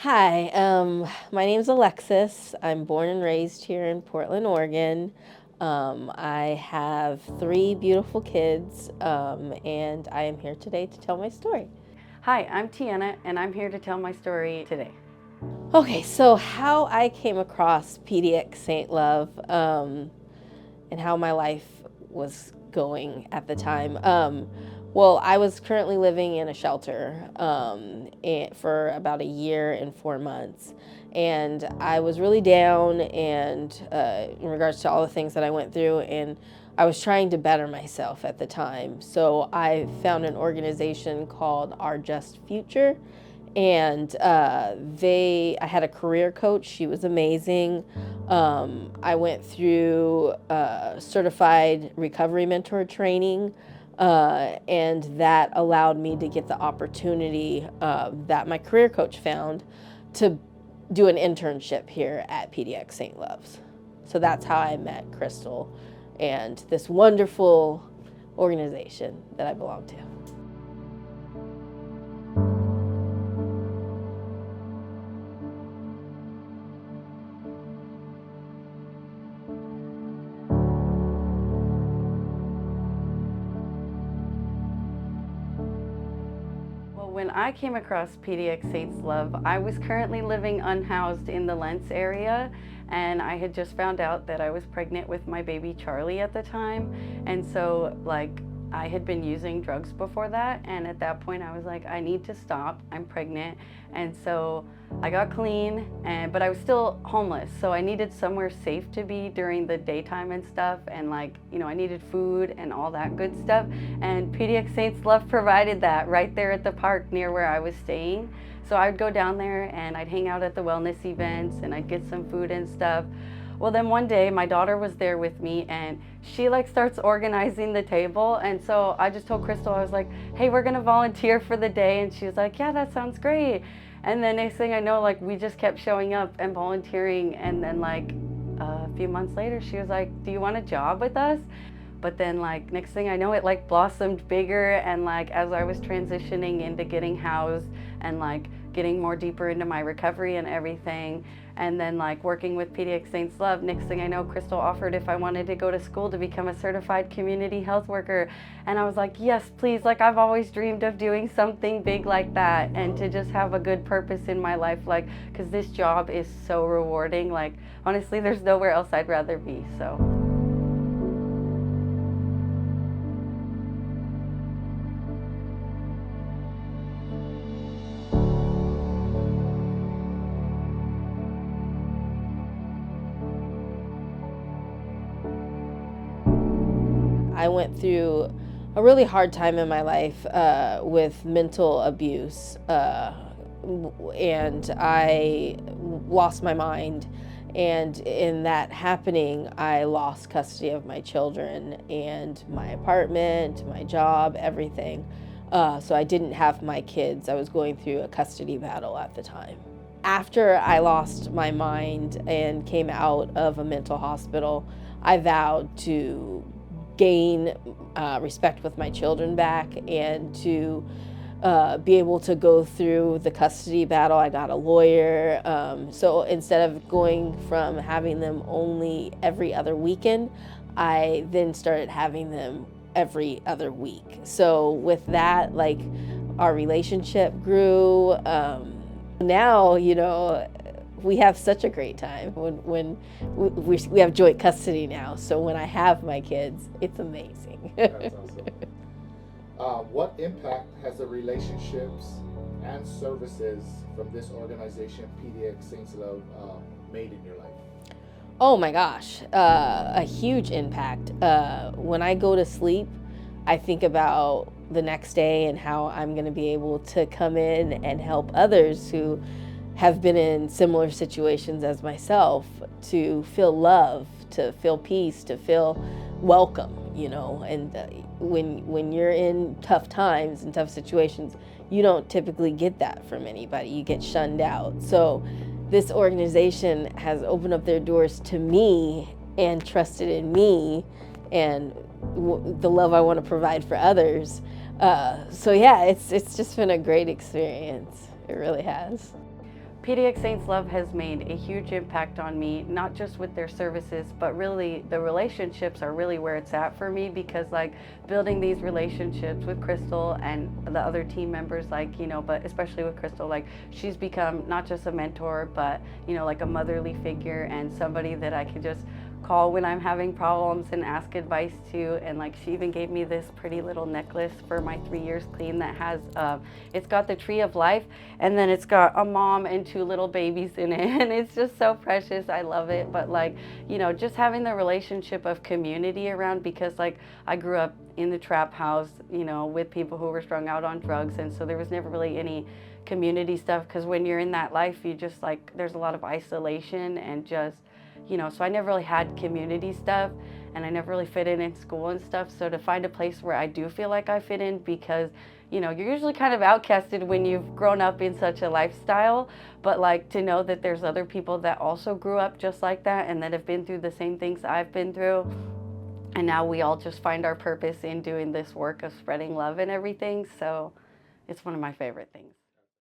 Hi, my name's Alexis. I'm born and raised here in Portland, Oregon. I have three beautiful kids, and I am here today to tell my story. Hi, I'm Tiana, and I'm here to tell my story today. Okay, so how I came across PDX Saint Love, and how my life was going at the time. Well, I was currently living in a shelter for about a year and 4 months. And I was really down and in regards to all the things that I went through, and I was trying to better myself at the time. So I found an organization called Our Just Future, and I had a career coach. She was amazing. I went through certified recovery mentor training, and that allowed me to get the opportunity that my career coach found to do an internship here at PDX St. Love's. So that's how I met Crystal and this wonderful organization that I belong to. Well, when I came across PDX Saints Love, I was currently living unhoused in the Lents area, and I had just found out that I was pregnant with my baby Charlie at the time. And so, I had been using drugs before that, and at that point I was like, I need to stop. I'm pregnant. And so I got clean, but I was still homeless, so I needed somewhere safe to be during the daytime and stuff, and I needed food and all that good stuff, and PDX Saints Love provided that right there at the park near where I was staying. So I would go down there and I'd hang out at the wellness events and I'd get some food and stuff. Well, then one day my daughter was there with me, and she starts organizing the table. And so I just told Crystal, I was like, hey, we're gonna volunteer for the day. And she was like, yeah, that sounds great. And then next thing I know, we just kept showing up and volunteering. And then a few months later, she was like, do you want a job with us? But then next thing I know, it blossomed bigger, and as I was transitioning into getting housed and getting more deeper into my recovery and everything, and then working with PDX Saints Love, next thing I know, Crystal offered if I wanted to go to school to become a certified community health worker. And I was like, yes, please. I've always dreamed of doing something big like that, and to just have a good purpose in my life, because this job is so rewarding. Honestly, there's nowhere else I'd rather be. So. I went through a really hard time in my life with mental abuse, and I lost my mind. And in that happening, I lost custody of my children and my apartment, my job, everything. So I didn't have my kids. I was going through a custody battle at the time. After I lost my mind and came out of a mental hospital, I vowed to gain respect with my children back, and to be able to go through the custody battle. I got a lawyer. So instead of going from having them only every other weekend, I then started having them every other week. So with that, our relationship grew. Now, we have such a great time when we have joint custody now. So when I have my kids, it's amazing. That's awesome. What impact has the relationships and services from this organization, PDX Saints Love, made in your life? Oh my gosh, a huge impact. When I go to sleep, I think about the next day and how I'm going to be able to come in and help others who have been in similar situations as myself, to feel love, to feel peace, to feel welcome, and when you're in tough times and tough situations, you don't typically get that from anybody. You get shunned out. So this organization has opened up their doors to me and trusted in me and the love I want to provide for others. So yeah, it's just been a great experience. It really has. PDX Saints Love has made a huge impact on me, not just with their services, but really the relationships are really where it's at for me, because like building these relationships with Crystal and the other team members, like, you know, but especially with Crystal, like she's become not just a mentor, but, you know, like a motherly figure and somebody that I can just call when I'm having problems and ask advice to. And like she even gave me this pretty little necklace for my 3 years clean that has it's got the tree of life, and then it's got a mom and 2 little babies in it, and it's just so precious. I love it. But like, you know, just having the relationship of community around, because like I grew up in the trap house, you know, with people who were strung out on drugs, and so there was never really any community stuff, because when you're in that life, you just like, there's a lot of isolation and just, you know, so I never really had community stuff, and I never really fit in school and stuff. So to find a place where I do feel like I fit in, because, you know, you're usually kind of outcasted when you've grown up in such a lifestyle, but like to know that there's other people that also grew up just like that and that have been through the same things I've been through. And now we all just find our purpose in doing this work of spreading love and everything. So it's one of my favorite things.